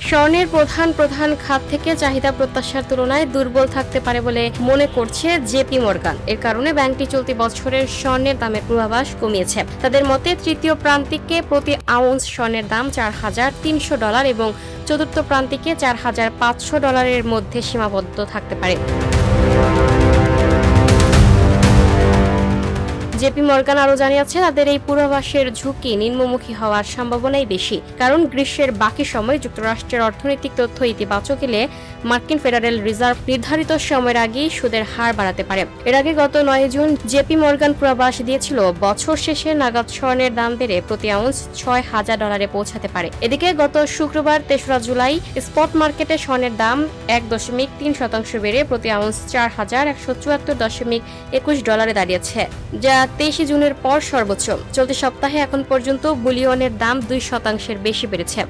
স্বর্ণের প্রধান খাত থেকে চাহিদা প্রত্যাশার তুলনায় দুর্বল থাকতে পারে বলে মনে করছে জেপি মর্গান। এর কারণে ব্যাংকটি চলতি বছরের স্বর্ণের দামের পূর্বাভাস কমিয়েছে। তাদের মতে তৃতীয় প্রান্তিকে প্রতি আউন্স স্বর্ণের দাম $4,300 এবং চতুর্থ প্রান্তিকে $4,500 মধ্যে সীমাবদ্ধ থাকতে পারে। জেপি মর্গান আরও জানিয়েছে, তাদের এই পূর্বাভাসের ঝুঁকি নিম্নমুখী হওয়ার সম্ভাবনাই বেশি, কারণ গ্রীষ্মের বাকি সময় যুক্তরাষ্ট্রের অর্থনৈতিক তথ্য ইতিবাচক এলে মার্কিন ফেডারেল রিজার্ভ নির্ধারিত সময়ের আগেই সুদের হার বাড়াতে পারে। এর আগে গত 9 জুন জেপি মর্গান পূর্বাভাস দিয়েছিল বছর শেষে নাগাদ স্বর্ণের দাম বেড়ে প্রতি আউন্স $6,000 পৌঁছাতে পারে। এদিকে গত শুক্রবার 3রা জুলাই স্পট মার্কেটে স্বর্ণের দাম 1.3% বেড়ে প্রতি আউন্স $4,174.21 দাঁড়িয়েছে, যা 23 জুনের পর সর্বোচ্চ। চলতি সপ্তাহে এখন পর্যন্ত বুলিয়নের দাম 2% বেশি বেড়েছে।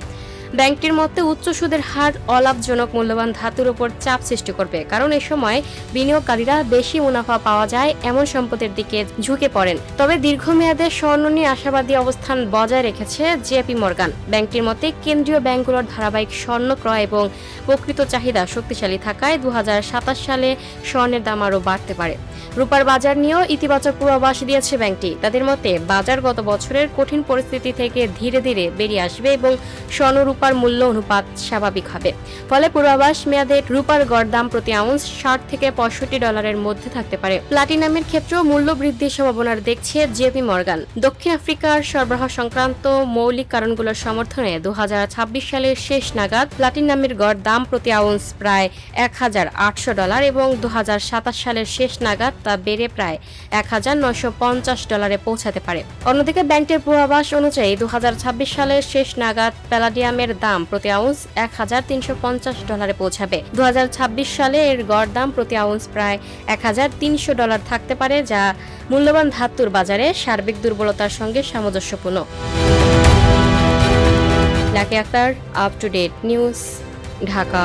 ব্যাংকটির মতে উচ্চ সুদের হার অলাভজনক মূল্যবান ধাতুর উপর চাপ সৃষ্টি করবে, কারণ এ সময় বিনিয়োগকারীরা বেশি মুনাফা পাওয়া যায় এমন সম্পদের দিকে ঝুঁকে পড়েন। তবে দীর্ঘমেয়াদে স্বর্ণ নিয়ে আশাবাদী অবস্থান বজায় রেখেছে জেপি মর্গান। ব্যাংকটির মতে কেন্দ্রীয় ব্যাংকগুলোর ধারাবাহিক স্বর্ণ ক্রয় এবং প্রকৃত চাহিদা শক্তিশালী থাকায় 2027 সালে স্বর্ণের দাম আরও বাড়তে পারে। রূপার বাজার নিয়েও ইতিবাচক পূর্বাভাস দিয়েছে ব্যাংকটি। তাদের মতে বাজার গত বছরের কঠিন পরিস্থিতি থেকে ধীরে ধীরে বেরিয়ে আসবে এবং স্বর্ণ রূপার মূল্য অনুপাত স্বাভাবিক হবে। ফলে পূর্বাভাস মেয়াদে রূপার গড় দাম প্রতি আউন্স $60 থেকে $65 মধ্যে থাকতে পারে। প্লাটিনামের ক্ষেত্রেও মূল্য বৃদ্ধির সম্ভাবনা দেখছে জেপি মর্গান। দক্ষিণ আফ্রিকার সরবরাহ সংক্রান্ত মৌলিক কারণগুলোর সমর্থনে 2026 সালের শেষ নাগাদ প্লাটিনামের গড় দাম প্রতি আউন্স প্রায় $1,800 এবং 2027 সালের শেষ নাগাদ তা বেড়ে প্রায় $1,950 পৌঁছাতে পারে। অন্যদিকে ব্যাংকের পূর্বাভাস অনুযায়ী 2026 সালের শেষ নাগাদ প্যালাডিয়ামের দাম প্রতি আউন্স $1,350 পৌঁছাবে। 2026 সালে এর গড় দাম প্রতি আউন্স প্রায় $1,300 থাকতে পারে, যা মূল্যবান ধাতুর বাজারে সার্বিক দুর্বলতার সঙ্গে সামঞ্জস্যপূর্ণ। Lucky Akter, up to date news, Dhaka.